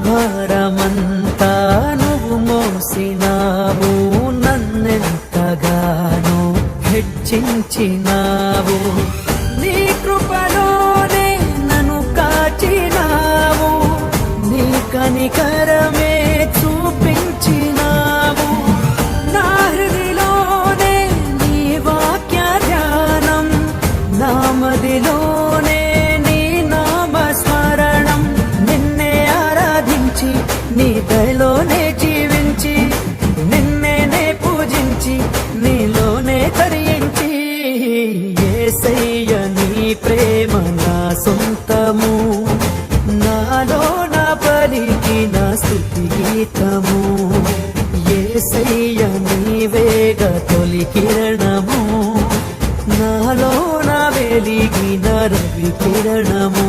భారమంతా నువ్వు మోసినావు, నన్నెంతగానో హెచ్చించినావు. నీ కృపలోనే నన్ను కాచినావు, నీ కనికరమే చూపించినావు. నా హృదిలోనే నీ వాక్య ధ్యానం, నా మదిలోనే నీ నామస్మరణం. నిన్నే ఆరాధించి నీ దయలోనే జీవించి, నిన్నే పూజించి నీలోనే తరించి, యేసయ్య నీ ప్రేమ నా సొంతము, నాలో నా పలికిన స్తుతి గీతము. యేసయ్య నీవేగ తొలి కిరణము, నాలో నా వెలిగిన రవి కిరణము.